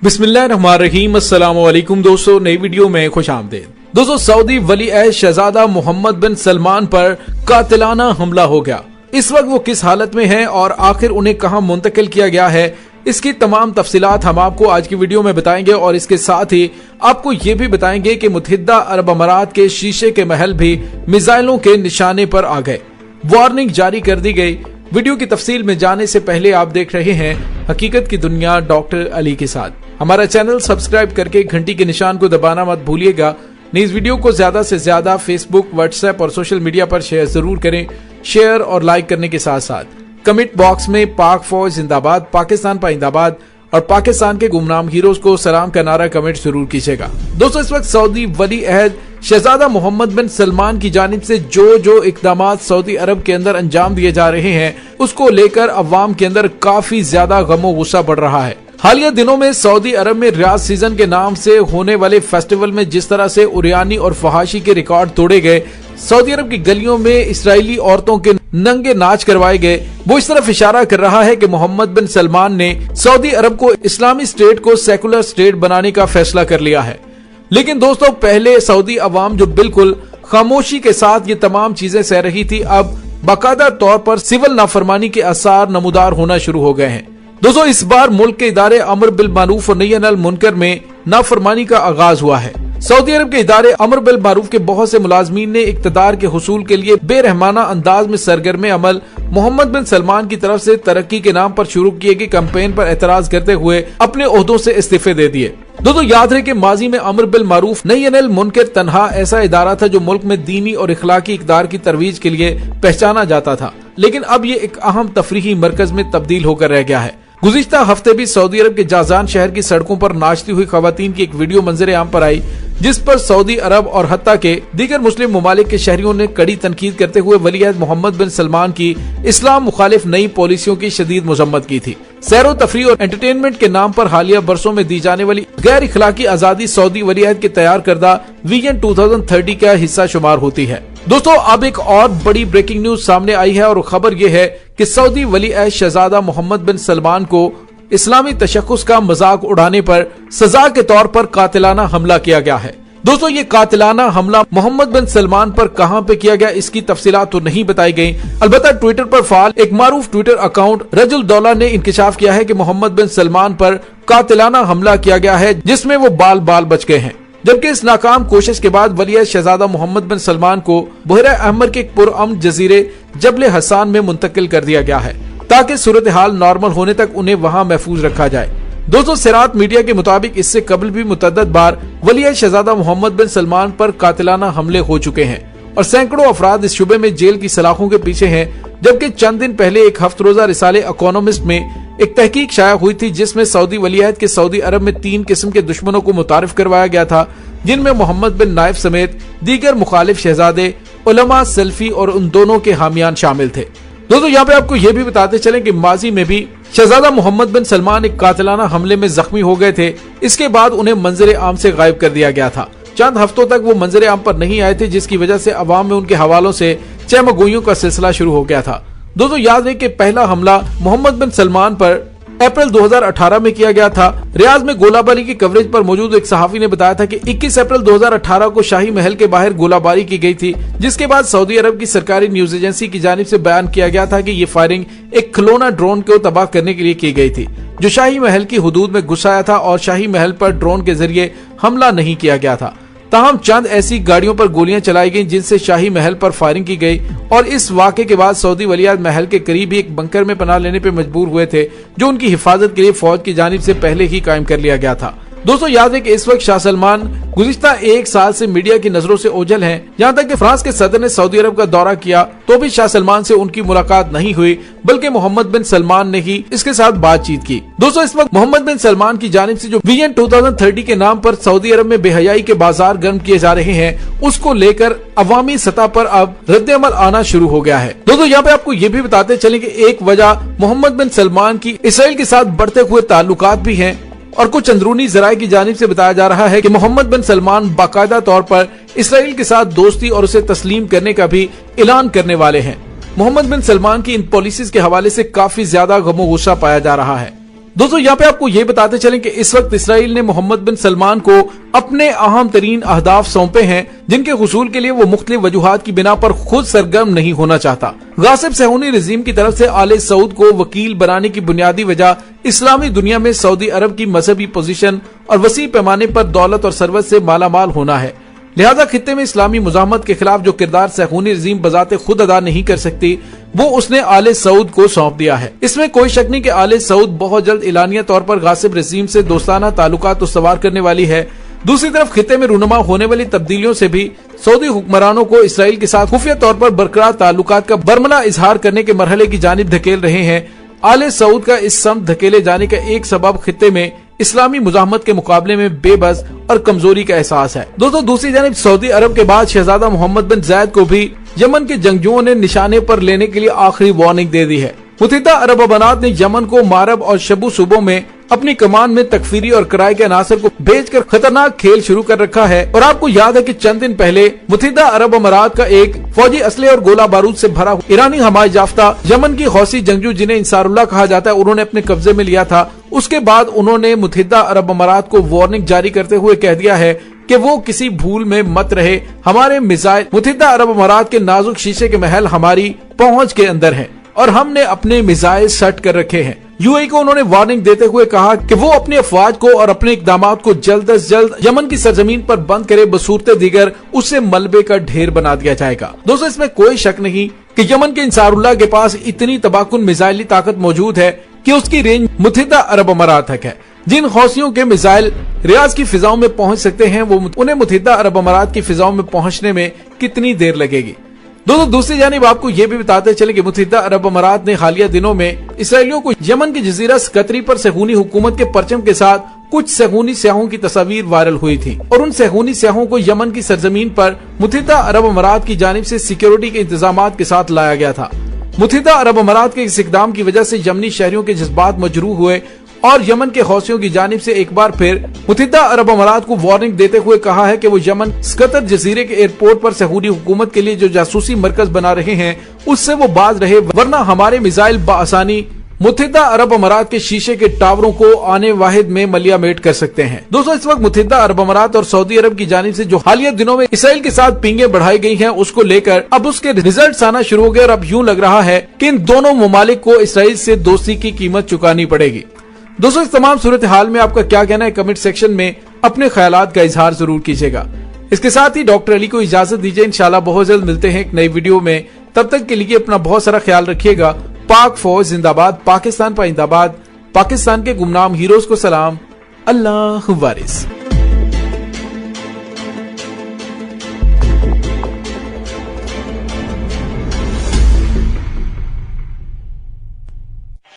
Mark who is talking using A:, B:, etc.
A: बिस्मिल्लाहिर्रहमानिर्रहीम। अस्सलाम वालेकुम दोस्तों, नई वीडियो में खुश आमदीद। दोस्तों, सऊदी वली अहद शहजादा मोहम्मद बिन सलमान पर कातिलाना हमला हो गया। इस वक्त वो किस हालत में हैं और आखिर उन्हें कहां मुंतकिल किया गया है, इसकी तमाम तफसीलात हम आपको आज की वीडियो में बताएंगे और इसके साथ ही आपको ये भी बताएंगे कि मुत्तहिदा अरब अमारात के शीशे के महल भी मिसाइलों के निशाने पर आ गए, वार्निंग जारी कर दी गई। वीडियो की तफसील में जाने से पहले आप देख रहे हैं हकीकत की दुनिया डॉक्टर अली के साथ। हमारा चैनल सब्सक्राइब करके घंटी के निशान को दबाना मत भूलिएगा। इस वीडियो को ज्यादा से ज्यादा फेसबुक, व्हाट्सएप और सोशल मीडिया पर शेयर जरूर करें। शेयर और लाइक करने के साथ साथ कमेंट बॉक्स में पाक फौज जिंदाबाद, पाकिस्तान पाइंदाबाद और पाकिस्तान के गुमनाम हीरोज को सलाम का नारा कमेंट जरूर कीजिएगा। दोस्तों, इस वक्त सऊदी वली अहद शहजादा मोहम्मद बिन सलमान की जानिब से जो इकदामात सऊदी अरब के अंदर अंजाम दिए जा रहे हैं, उसको लेकर अवाम के अंदर काफी ज्यादा गमो गुस्सा बढ़ रहा है। हालिया दिनों में सऊदी अरब में रियाज सीजन के नाम से होने वाले फेस्टिवल में जिस तरह से उरियानी और फहाशी के रिकॉर्ड तोड़े गए, सऊदी अरब की गलियों में इस्राएली औरतों के नंगे नाच करवाए गए, वो इस तरफ इशारा कर रहा है कि मोहम्मद बिन सलमान ने सऊदी अरब को इस्लामी स्टेट को सेकुलर स्टेट बनाने का फैसला कर लिया है। लेकिन दोस्तों, पहले सऊदी अवाम जो बिल्कुल खामोशी के साथ ये तमाम चीजें सह रही थी, अब बाकायदा तौर पर सिविल नाफरमानी के आसार नमूदार होना शुरू हो गए हैं। दोस्तों, इस बार मुल्क के इदारे अमर बिल मारूफ और नही अनिल मुनकर में नाफरमानी का आगाज हुआ है। सऊदी अरब के इदारे अमर बिल मारूफ के बहुत से मुलाजमीन ने इक्तदार के हुसूल के लिए बेरहमाना अंदाज में सरगर्म अमल मोहम्मद बिन सलमान की तरफ से तरक्की के नाम पर शुरू किए गए कैंपेन पर एतराज करते हुए अपने ओहदों से इस्तीफे दे दिए। दोस्तों, याद रहे कि माजी में अमर बिल मारूफ नही अनिल मुनकर तनहा ऐसा इदारा था जो मुल्क में दीनी और इखलाकी इक़दार की तरवीज के लिए पहचाना जाता था, लेकिन अब ये एक अहम तफरीही मरकज में तब्दील होकर रह गया है। गुज़िश्ता हफ्ते भी सऊदी अरब के जाजान शहर की सड़कों पर नाचती हुई खवातीन की एक वीडियो मंजर आम पर आई, जिस पर सऊदी अरब और हत्ता के दीगर मुस्लिम ममालिक के शहरियों ने कड़ी तनकीद करते हुए वली अहद मोहम्मद बिन सलमान की इस्लाम मुखालिफ नई पॉलिसियों की शदीद मजम्मत की थी। सैरो तफरीह और एंटरटेनमेंट के नाम पर हालिया बरसों में दी जाने वाली गैर इखलाकी आजादी सऊदी वली अहद के तैयार करदा विजन 2030 का हिस्सा शुमार होती है। दोस्तों, अब एक और बड़ी ब्रेकिंग न्यूज सामने आई है और खबर ये है कि सऊदी वली अहद शहजादा मोहम्मद बिन सलमान को इस्लामी तशख्खुस का मजाक उड़ाने पर सजा के तौर पर कातिलाना हमला किया गया है। दोस्तों, ये कातिलाना हमला मोहम्मद बिन सलमान पर कहां पे किया गया, इसकी तफसीलात तो नहीं बताई गई। अलबत्ता ट्विटर पर फाल एक मारूफ ट्विटर अकाउंट रजुल दौला ने इंकशाफ किया है कि मोहम्मद बिन सलमान पर कातिलाना हमला किया गया है, जिसमें वो बाल बाल बच गए हैं। जबकि इस नाकाम कोशिश के बाद वली अहद शहजादा मोहम्मद बिन सलमान को बहरा अहमर के एक पुरअमन जजीरे जबल हसान में मुंतकिल कर दिया गया है, ताकि सूरत हाल नॉर्मल होने तक उन्हें वहां महफूज रखा जाए। दोस्तों, सिरात मीडिया के मुताबिक इससे कबल भी मुतअद्दिद बार वली अहद शहजादा मोहम्मद बिन सलमान पर कातिलाना हमले हो चुके हैं और सैकड़ों अफराद इस शुबे में जेल की सलाखों के पीछे हैं। जबकि चंद दिन पहले एक हफ्त रोजा रिसाले इकोनॉमिस्ट में एक तहकीक शाया हुई थी, जिसमें सऊदी वली अहद के सऊदी अरब में 3 किस्म के दुश्मनों को मुतारिफ करवाया गया था, जिनमें मोहम्मद बिन नाइफ समेत दीगर मुखालिफ शहजादे, उलमा, सेल्फी और उन दोनों के हामियान शामिल थे। दोस्तों, यहाँ पे आपको ये भी बताते चलें कि माजी में भी शहजादा मोहम्मद बिन सलमान एक कातिलाना हमले में जख्मी हो गए थे। इसके बाद उन्हें मंजर आम से गायब कर दिया गया था। चंद हफ्तों तक वो मंजर आम पर नहीं आए थे, जिसकी वजह से अवाम में उनके हवालों से चहमगोइयों का सिलसिला शुरू हो गया था। दोस्तों, याद रहे कि पहला हमला मोहम्मद बिन सलमान पर अप्रैल 2018 में किया गया था। रियाज में गोलाबारी की कवरेज पर मौजूद एक सहाफी ने बताया था कि 21 अप्रैल 2018 को शाही महल के बाहर गोलाबारी की गई थी, जिसके बाद सऊदी अरब की सरकारी न्यूज एजेंसी की जानिब से बयान किया गया था कि ये फायरिंग एक खिलौना ड्रोन को तबाह करने के लिए की गई थी, जो शाही महल की हुदूद में घुस आया था और शाही महल पर ड्रोन के जरिए हमला नहीं किया गया था। ताहम चंद ऐसी गाड़ियों पर गोलियां चलाई गईं जिनसे शाही महल पर फायरिंग की गई और इस वाक़े के बाद सऊदी वली अहद महल के करीब ही एक बंकर में पनाह लेने पर मजबूर हुए थे, जो उनकी हिफाजत के लिए फौज की जानिब से पहले ही कायम कर लिया गया था। दोस्तों, याद है कि इस वक्त शाह सलमान गुज़िश्ता 1 साल से मीडिया की नजरों से ओझल हैं। यहाँ तक कि फ्रांस के सदर ने सऊदी अरब का दौरा किया तो भी शाह सलमान से उनकी मुलाकात नहीं हुई, बल्कि मोहम्मद बिन सलमान ने ही इसके साथ बातचीत की। दोस्तों, इस वक्त मोहम्मद बिन सलमान की जानिब से जो विजन 2030 के नाम पर सऊदी अरब में बेहयाई के बाजार गर्म किए जा रहे हैं, उसको लेकर अवामी सतह पर अब रद्द-ए-अमल आना शुरू हो गया है। दोस्तों, यहाँ पे आपको ये भी बताते चलें कि एक वजह मोहम्मद बिन सलमान की इसराइल के साथ बढ़ते हुए ताल्लुकात भी हैं और कुछ अंदरूनी जराये की जानिब से बताया जा रहा है कि मोहम्मद बिन सलमान बाकायदा तौर पर इसराइल के साथ दोस्ती और उसे तस्लीम करने का भी ऐलान करने वाले हैं। मोहम्मद बिन सलमान की इन पॉलिसीज के हवाले से काफी ज्यादा गमो गुस्सा पाया जा रहा है। दोस्तों यहाँ पे आपको ये बताते चलें कि इस वक्त इसराइल ने मोहम्मद बिन सलमान को अपने अहम तरीन अहदाफ सौंपे हैं, जिनके हुसूल के लिए वो मुख्तलिफ वजूहात की बिना पर खुद सरगर्म नहीं होना चाहता। गासिब सहूनी रजीम की तरफ से आले सऊद को वकील बनाने की बुनियादी वजह इस्लामी दुनिया में सऊदी अरब की मजहबी पोजीशन और वसी पैमाने पर दौलत और सरवत से मालामाल होना है। लिहाजा खित्ते में इस्लामी मुजाहमत के खिलाफ जो किरदार सहूनी रजीम बजाते खुद अदा नहीं कर सकती, वो उसने आले सऊद को सौंप दिया है। इसमें कोई शक नहीं कि आले सऊद बहुत जल्द एलानिया तौर पर गासिब रजीम से दोस्ताना ताल्लुकात उस्तवार करने वाली है। दूसरी तरफ खित्ते में रूनुमा होने वाली तब्दीलियों से भी सऊदी हुक्मरानों को इसराइल के साथ खुफिया तौर पर बरकरार ताल्लुकात का बरमला इजहार करने के मरहले की जानिब धकेल रहे हैं। आले सऊद का इस समत धकेले जाने का एक सबब खित्ते में इस्लामी मुजाहमत के मुकाबले में बेबस और कमजोरी का एहसास है। दोस्तों दूसरी जानिब सऊदी अरब के बाद शहजादा मोहम्मद बिन जायद को भी यमन के जंगजुओं ने निशाने पर लेने के लिए आखिरी वार्निंग दे दी है। मुत्तहिदा अरब अमारात ने यमन को मारब और शबू सूबों में अपनी कमान में तकफीरी और किराए के अनासर को भेजकर खतरनाक खेल शुरू कर रखा है। और आपको याद है कि चंद दिन पहले मुत्तहिदा अरब अमारात का एक फौजी असले और गोला बारूद से भरा ईरानी हमायत याफ्ता यमन की हौसी जंगजू, जिन्हें इंसारुल्लाह कहा जाता है, उन्होंने अपने कब्जे में लिया था। उसके बाद उन्होंने मुत्तहिदा अरब अमारात को वार्निंग जारी करते हुए कह दिया है कि वो किसी भूल में मत रहे, हमारे मिसाइल मुत्तहिदा अरब अमारात के नाजुक शीशे के महल हमारी पहुंच के अंदर हैं और हमने अपने मिसाइल सेट कर रखे हैं। यूएई को उन्होंने वार्निंग देते हुए कहा कि वो अपनी अफवाज को और अपने इकदामात को जल्द अज जल्द यमन की सरजमीन पर बंद करे, बसूरते दीगर उससे मलबे का ढेर बना दिया जाएगा। दोस्तों इसमें कोई शक नहीं कि यमन के इंसारुल्लाह के पास इतनी तबाकुन मिसाइली ताकत मौजूद है कि उसकी रेंज मुत्तहिदा अरब अमारात तक है। जिन हौसियों के मिसाइल रियाज की फिजाओं में पहुंच सकते हैं, वो उन्हें मुत्तहिदा अरब अमारात की फिजाओं में पहुंचने में कितनी देर लगेगी। दोस्तों दूसरी जानिब आपको ये भी बताते चले कि मुत्तहिदा अरब अमारात ने हालिया दिनों में इसराइलियों को यमन के जजीरा स्कतरी पर सहूनी हुकूमत के परचम के साथ कुछ सहूनी सियाहों की तस्वीर वायरल हुई थी और उन सहूनी सियाहों को यमन की सरजमीन पर मुत्तहिदा अरब अमारात की जानिब से सिक्योरिटी के इंतजामात के साथ लाया गया था। मुत्तहिदा अरब अमारात के इस इकदाम की वजह से यमनी शहरियों के जज्बात मजरूह हुए और यमन के हौसियों की जानिब से एक बार फिर मुत्तहिदा अरब अमारात को वार्निंग देते हुए कहा है कि वो यमन स्कतर जजीरे के एयरपोर्ट पर सहूदी हुकूमत के लिए जो जासूसी मरकज बना रहे हैं उससे वो बाज रहे, वरना हमारे मिसाइल बाआसानी मुत्तहिदा अरब अमारात के शीशे के टावरों को आने वाहिद में मलिया मेट कर सकते हैं। दोस्तों इस वक्त मुत्तहिदा अरब अमारात और सऊदी अरब की जानिब से जो हालिया दिनों में इसराइल के साथ पींगे बढ़ाई गई हैं, उसको लेकर अब उसके रिजल्ट आना शुरू हो गए और अब यूं लग रहा है कि इन दोनों ममालिक को इसराइल से दोस्ती की कीमत चुकानी पड़ेगी। दोस्तों इस तमाम सूरत हाल में आपका क्या कहना है, कमेंट सेक्शन में अपने ख्यालात का इजहार जरूर कीजिएगा। इसके साथ ही डॉक्टर अली को इजाजत दीजिए, इंशाल्लाह बहुत जल्द मिलते हैं एक नई वीडियो में। तब तक के लिए अपना बहुत सारा ख्याल रखिएगा। पाक फौज जिंदाबाद, पाकिस्तान पाइंदाबाद, पाकिस्तान के गुमनाम हीरोज को सलाम, अल्लाह वारिस।